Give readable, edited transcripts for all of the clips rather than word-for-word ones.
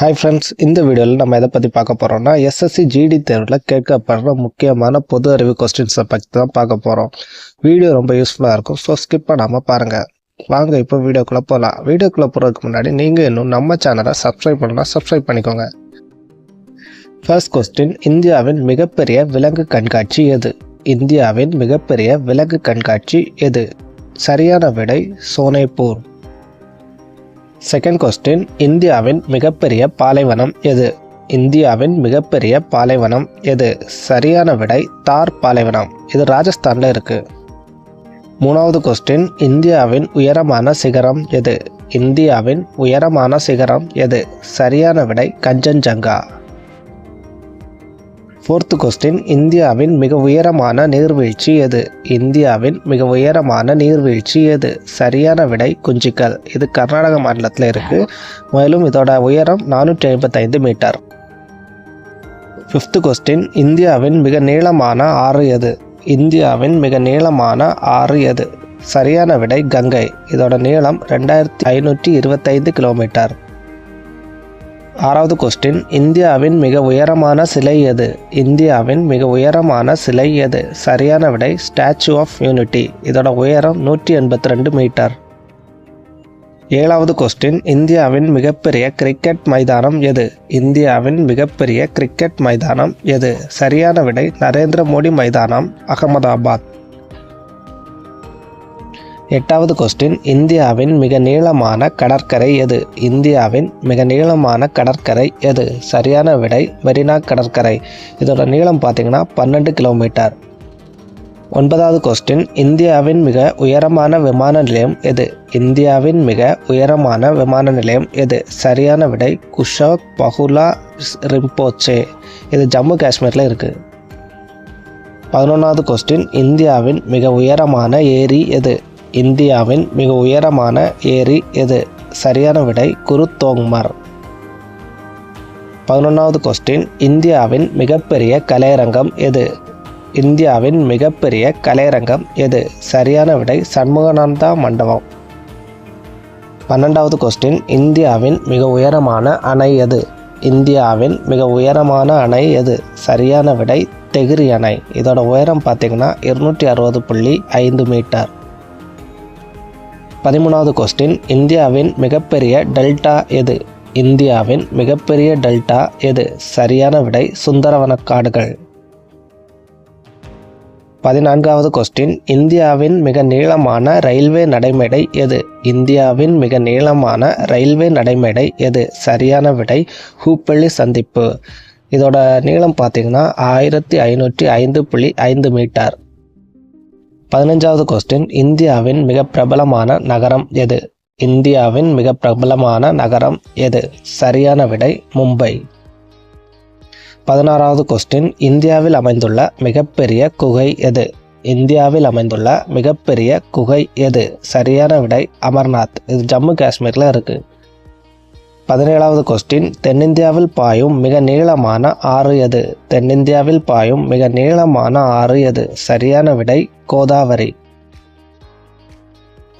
Hi friends, இந்த வீடியோவில் நம்ம எதை பற்றி பார்க்க போகிறோம்னா எஸ்எஸ்சி ஜிடி தேர்வில் கேட்கப்படுற முக்கியமான பொது அறிவு கொஸ்டின்ஸை பற்றி தான் பார்க்க போகிறோம். வீடியோ ரொம்ப யூஸ்ஃபுல்லாக இருக்கும், ஸோ ஸ்கிப் பண்ணாமல் பாருங்கள். வாங்க இப்போ வீடியோக்குள்ளே போகலாம். வீடியோக்குள்ளே போகிறதுக்கு முன்னாடி நீங்கள் இன்னும் நம்ம சேனலை சப்ஸ்கிரைப் பண்ணலாம், சப்ஸ்கிரைப் பண்ணிக்கோங்க. ஃபர்ஸ்ட் கொஸ்டின், இந்தியாவின் மிகப்பெரிய விலங்கு கண்காட்சி எது? இந்தியாவின் மிகப்பெரிய விலங்கு கண்காட்சி எது? சரியான விடை சோனேப்பூர். செகண்ட் கொஸ்டின், இந்தியாவின் மிகப்பெரிய பாலைவனம் எது? இந்தியாவின் மிகப்பெரிய பாலைவனம் எது? சரியான விடை தார் பாலைவனம். இது ராஜஸ்தானில் இருக்கு. மூணாவது கொஸ்டின், இந்தியாவின் உயரமான சிகரம் எது? இந்தியாவின் உயரமான சிகரம் எது? சரியான விடை கஞ்சன்ஜங்கா. ஃபோர்த்து கொஸ்டின், இந்தியாவின் மிக உயரமான நீர்வீழ்ச்சி எது? இந்தியாவின் மிக உயரமான நீர்வீழ்ச்சி எது? சரியான விடை குஞ்சிக்கல். இது கர்நாடக மாநிலத்தில் இருக்குது. மேலும் இதோட உயரம் 455 மீட்டர். ஃபிஃப்த்து கொஸ்டின், இந்தியாவின் மிக நீளமான ஆறு எது? இந்தியாவின் மிக நீளமான ஆறு எது? சரியான விடை கங்கை. இதோட நீளம் 2525 கிலோமீட்டர். ஆறாவது கொஸ்டின், இந்தியாவின் மிக உயரமான சிலை எது? இந்தியாவின் மிக உயரமான சிலை எது? சரியான விடை ஸ்டாச்சு ஆஃப் யூனிட்டி. இதோட உயரம் 182 மீட்டர். ஏழாவது கொஸ்டின், இந்தியாவின் மிகப்பெரிய கிரிக்கெட் மைதானம் எது? இந்தியாவின் மிகப்பெரிய கிரிக்கெட் மைதானம் எது? சரியான விடை நரேந்திர மோடி மைதானம், அகமதாபாத். எட்டாவது கொஸ்டின், இந்தியாவின் மிக நீளமான கடற்கரை எது? இந்தியாவின் மிக நீளமான கடற்கரை எது? சரியான விடை மெரினா கடற்கரை. இதோட நீளம் பார்த்தீங்கன்னா 12 கிலோமீட்டர். ஒன்பதாவது கொஸ்டின், இந்தியாவின் மிக உயரமான விமான நிலையம் எது? இந்தியாவின் மிக உயரமான விமான நிலையம் எது? சரியான விடை குஷோக் பகுலா ரிம்போச்சே. இது ஜம்மு காஷ்மீரில் இருக்குது. 11வது கொஸ்டின், இந்தியாவின் மிக உயரமான ஏரி எது? இந்தியாவின் மிக உயரமான ஏரி எது? சரியான விடை குருத்தோங்மர். 11வது கொஸ்டின், இந்தியாவின் மிகப்பெரிய கலையரங்கம் எது? இந்தியாவின் மிகப்பெரிய கலையரங்கம் எது? சரியான விடை சண்முகானந்தா மண்டபம். 12வது கொஸ்டின், இந்தியாவின் மிக உயரமான அணை எது? இந்தியாவின் மிக உயரமான அணை எது? சரியான விடை தெகிரி அணை. இதோட உயரம் பார்த்தீங்கன்னா 260.5 மீட்டர். 13வது கொஸ்டின், இந்தியாவின் மிகப்பெரிய டெல்டா எது? இந்தியாவின் மிகப்பெரிய டெல்டா எது? சரியான விடை சுந்தரவனக்காடுகள். 14வது கொஸ்டின், இந்தியாவின் மிக நீளமான ரயில்வே நடைமேடை எது? இந்தியாவின் மிக நீளமான ரயில்வே நடைமேடை எது? சரியான விடை ஹூப்பள்ளி சந்திப்பு. இதோட நீளம் பார்த்தீங்கன்னா 1505.5 மீட்டர். 15வது கொஸ்டின், இந்தியாவின் மிக பிரபலமான நகரம் எது? இந்தியாவின் மிக பிரபலமான நகரம் எது? சரியான விடை மும்பை. 16வது கொஸ்டின், இந்தியாவில் அமைந்துள்ள மிகப்பெரிய குகை எது? இந்தியாவில் அமைந்துள்ள மிகப்பெரிய குகை எது? சரியான விடை அமர்நாத். இது ஜம்மு காஷ்மீரில் இருக்குது. 17வது கொஸ்டின், தென்னிந்தியாவில் பாயும் மிக நீளமான ஆறு எது? தென்னிந்தியாவில் பாயும் மிக நீளமான ஆறு எது? சரியான விடை கோதாவரி.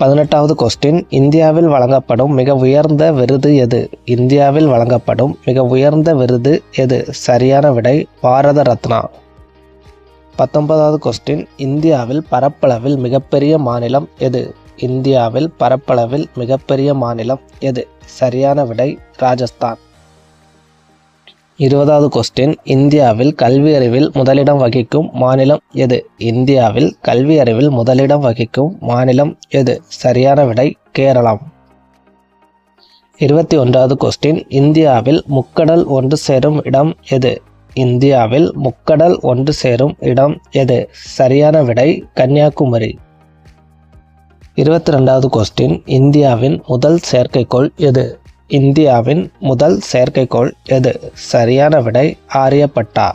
18வது கொஸ்டின், இந்தியாவில் வழங்கப்படும் மிக உயர்ந்த விருது எது? இந்தியாவில் வழங்கப்படும் மிக உயர்ந்த விருது எது? சரியான விடை பாரத ரத்னா. 19வது கொஸ்டின், இந்தியாவில் பரப்பளவில் மிகப்பெரிய மாநிலம் எது? இந்தியாவில் பரப்பளவில் மிகப்பெரிய மாநிலம் எது? சரியான விடை ராஜஸ்தான். 20வது கொஸ்டின், இந்தியாவில் கல்வி அறிவில் முதலிடம் வகிக்கும் மாநிலம் எது? இந்தியாவில் கல்வி அறிவில் முதலிடம் வகிக்கும் மாநிலம் எது? சரியான விடை கேரளம். 21வது கொஸ்டின், இந்தியாவில் முக்கடல் ஒன்று சேரும் இடம் எது? இந்தியாவில் முக்கடல் ஒன்று சேரும் இடம் எது? சரியான விடை கன்னியாகுமரி. 22வது கொஸ்டின், இந்தியாவின் முதல் செயற்கைக்கோள் எது? இந்தியாவின் முதல் செயற்கைக்கோள் எது? சரியான விடை ஆரியப்பட்டா.